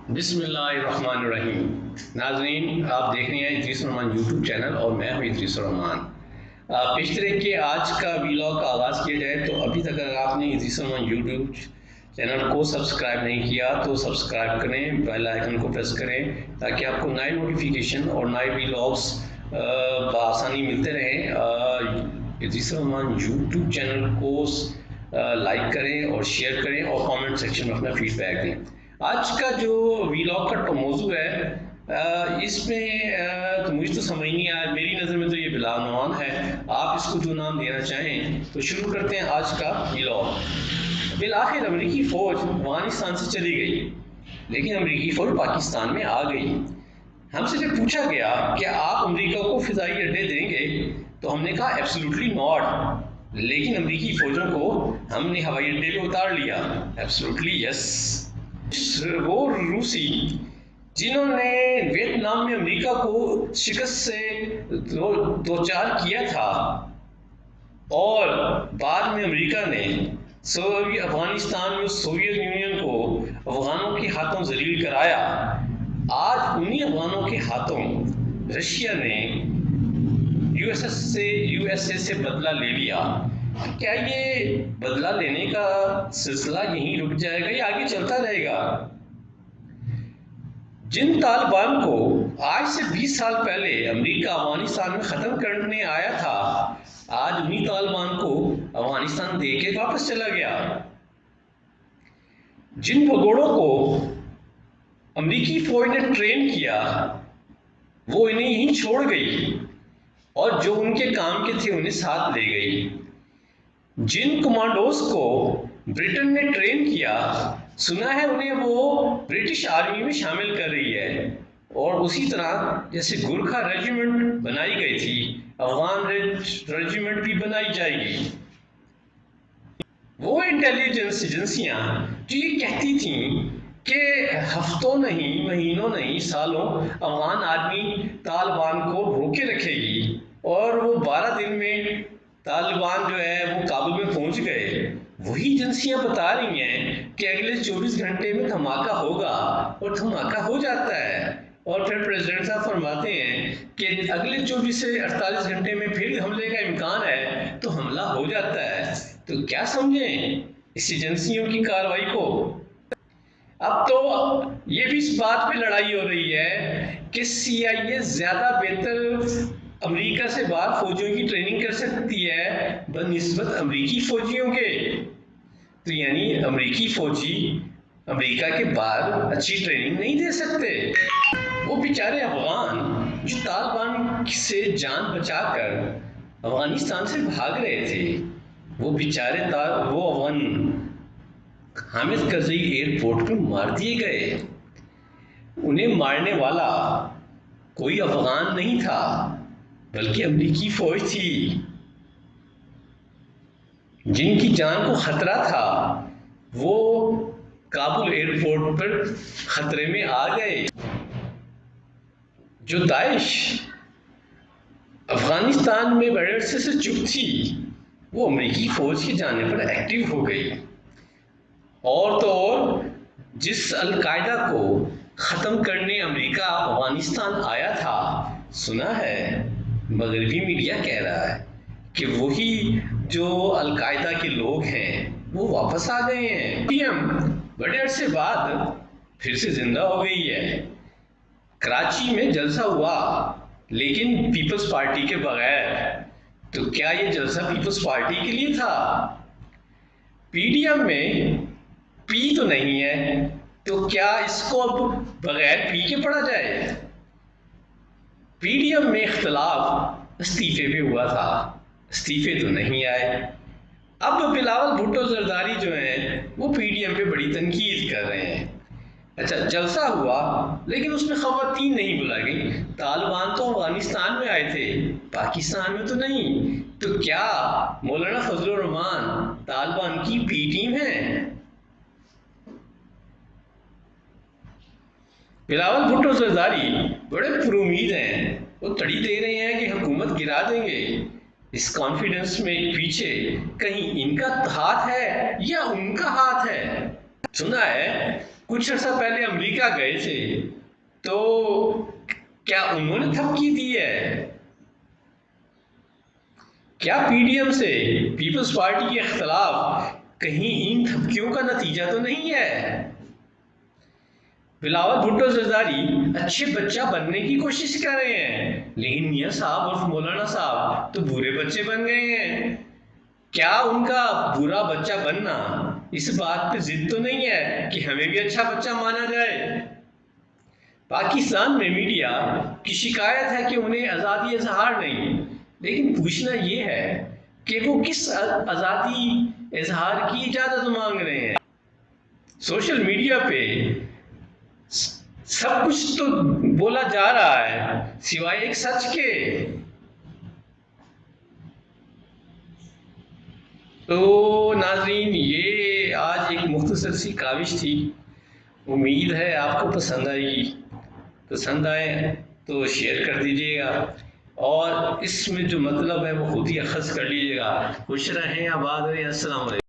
بسم اللہ الرحمن الرحیم۔ ناظرین، آپ دیکھ رہے ہیں ادریس الرحمان یوٹیوب چینل اور میں ہوں ادریس الرحمان۔ پیشتر کہ آج کا ویلاگ کا آغاز کیا جائے تو ابھی تک اگر آپ نے ادریس الرحمان یوٹیوب چینل کو سبسکرائب نہیں کیا تو سبسکرائب کریں، بیل آئیکن کو پریس کریں تاکہ آپ کو نئے نوٹیفیکیشن اور نئے ویلاگس بآسانی ملتے رہیں۔ ادریس الرحمان یوٹیوب چینل کو لائک کریں اور شیئر کریں اور کامنٹ سیکشن میں اپنا فیڈ بیک دیں۔ آج کا جو ویلاگ کا موضوع ہے اس میں مجھے تو سمجھ نہیں آیا، میری نظر میں تو یہ بلا عنوان ہے، آپ اس کو جو نام دینا چاہیں تو شروع کرتے ہیں آج کا ویلاگ۔ بالآخر امریکی فوج افغانستان سے چلی گئی، لیکن امریکی فوج پاکستان میں آ گئی۔ ہم سے جب پوچھا گیا کہ آپ امریکہ کو فضائی اڈے دیں گے تو ہم نے کہا ایبسولوٹلی ناٹ، لیکن امریکی فوجوں کو ہم نے ہوائی اڈے پہ اتار لیا، ایبسولوٹلی یس۔ وہ روسی جنہوں نے ویتنام میں امریکہ کو شکست سے دوچار کیا تھا اور بعد میں امریکہ نے افغانستان میں سوویت یونین کو افغانوں کے ہاتھوں ذلیل کرایا، آج انہی افغانوں کے ہاتھوں رشیا نے یو ایس اے سے بدلہ لے لیا۔ کیا یہ بدلہ لینے کا سلسلہ یہیں رک جائے گا یا آگے چلتا رہے گا؟ جن طالبان کو آج سے 20 سال پہلے امریکہ افغانستان میں ختم کرنے آیا تھا، آج انہی طالبان کو افغانستان دے کے واپس چلا گیا۔ جن بھگوڑوں کو امریکی فوج نے ٹرین کیا وہ انہیں یہیں چھوڑ گئی اور جو ان کے کام کے تھے انہیں ساتھ لے گئی۔ جن کمانڈوز کو برٹن نے ٹرین کیا، سنا ہے انہیں وہ برٹش آرمی میں شامل کر رہی ہے، اور اسی طرح جیسے گورکھا ریجیمنٹ بنائی گئی تھی، افغان ریجیمنٹ بھی بنائی جائے گی۔ وہ انٹیلیجنس ایجنسیاں جو یہ کہتی تھیں کہ ہفتوں نہیں، مہینوں نہیں، سالوں افغان آرمی طالبان کو روکے رکھے گی، اور وہ 12 دن میں طالبان جو ہے وہ کابل میں پہنچ گئے، وہی ایجنسیاں بتا رہی ہیں کہ اگلے 24 گھنٹے میں دھماکہ ہوگا، اور دھماکہ ہو جاتا ہے، اور پھر پریزیڈنٹ صاحب فرماتے ہیں کہ اگلے 24 سے 48 گھنٹے میں پھر حملے کا امکان ہے، تو حملہ ہو جاتا ہے۔ تو کیا سمجھیں اس ایجنسیوں کی کارروائی کو؟ اب تو یہ بھی اس بات پہ لڑائی ہو رہی ہے کہ سی آئی اے زیادہ بہتر امریکہ سے باہر فوجیوں کی ٹریننگ کر سکتی ہے بنسبت امریکی فوجیوں کے۔ تو یعنی امریکی فوجی امریکہ کے باہر اچھی ٹریننگ نہیں دے سکتے۔ وہ بیچارے افغان جو طالبان سے جان بچا کر افغانستان سے بھاگ رہے تھے، وہ بیچارے وہ افغان حامد کرزئی ایئرپورٹ پہ مار دیے گئے۔ انہیں مارنے والا کوئی افغان نہیں تھا بلکہ امریکی فوج تھی۔ جن کی جان کو خطرہ تھا وہ کابل ایئرپورٹ پر خطرے میں آ گئے۔ جو داعش افغانستان میں بڑے عرصے سے چپ تھی، وہ امریکی فوج کے جانے پر ایکٹیو ہو گئی، اور تو اور جس القاعدہ کو ختم کرنے امریکہ افغانستان آیا تھا، سنا ہے مغربی میڈیا کہہ رہا ہے کہ وہی جو القاعدہ کے لوگ ہیں وہ واپس آ گئے ہیں۔ بڑے عرصے بعد پھر سے زندہ ہو گئی ہے۔ کراچی میں جلسہ ہوا لیکن پیپلز پارٹی کے بغیر۔ تو کیا یہ جلسہ پیپلز پارٹی کے لیے تھا؟ پی ڈی ایم میں پی تو نہیں ہے، تو کیا اس کو اب بغیر پی کے پڑھا جائے؟ پی ڈی ایم میں اختلاف استعفے پہ ہوا تھا، استعفے تو نہیں آئے۔ اب بلاول بھٹو زرداری جو ہیں وہ پی ڈی ایم پہ بڑی تنقید کر رہے ہیں۔ اچھا، جلسہ ہوا لیکن اس میں خواتین نہیں بلائی گئی۔ طالبان تو افغانستان میں آئے تھے، پاکستان میں تو نہیں، تو کیا مولانا فضل الرحمان طالبان کی بی ٹیم ہے؟ بلاول بھٹو زرداری بڑے پر امید ہیں، وہ تڑی دے رہے ہیں کہ حکومت گرا دیں گے۔ اس کانفیڈنس میں پیچھے کہیں ان کا ہاتھ ہے یا ان کا ہاتھ ہے؟ سنا ہے کچھ عرصہ پہلے امریکہ گئے تھے، تو کیا انہوں نے دھمکی دی ہے؟ کیا پی ڈی ایم سے پیپلز پارٹی کے اختلاف کہیں ان دھمکیوں کا نتیجہ تو نہیں ہے؟ بلاول بھٹو زرداری اچھے بچہ بننے کی کوشش کر رہے ہیں، لیکن میاں صاحب اور مولانا صاحب تو برے بچے بن گئے ہیں۔ کیا ان کا برا بچہ بننا اس بات پہ ضد تو نہیں ہے کہ ہمیں بھی اچھا بچہ مانا جائے؟ پاکستان میں میڈیا کی شکایت ہے کہ انہیں آزادی اظہار نہیں، لیکن پوچھنا یہ ہے کہ وہ کس آزادی اظہار کی اجازت مانگ رہے ہیں؟ سوشل میڈیا پہ سب کچھ تو بولا جا رہا ہے سوائے ایک سچ کے۔ تو ناظرین، یہ آج ایک مختصر سی کاوش تھی، امید ہے آپ کو پسند آئی۔ پسند آئے تو شیئر کر دیجیے گا، اور اس میں جو مطلب ہے وہ خود ہی اخذ کر لیجیے گا۔ خوش رہیں، آباد رہیں، السلام علیکم۔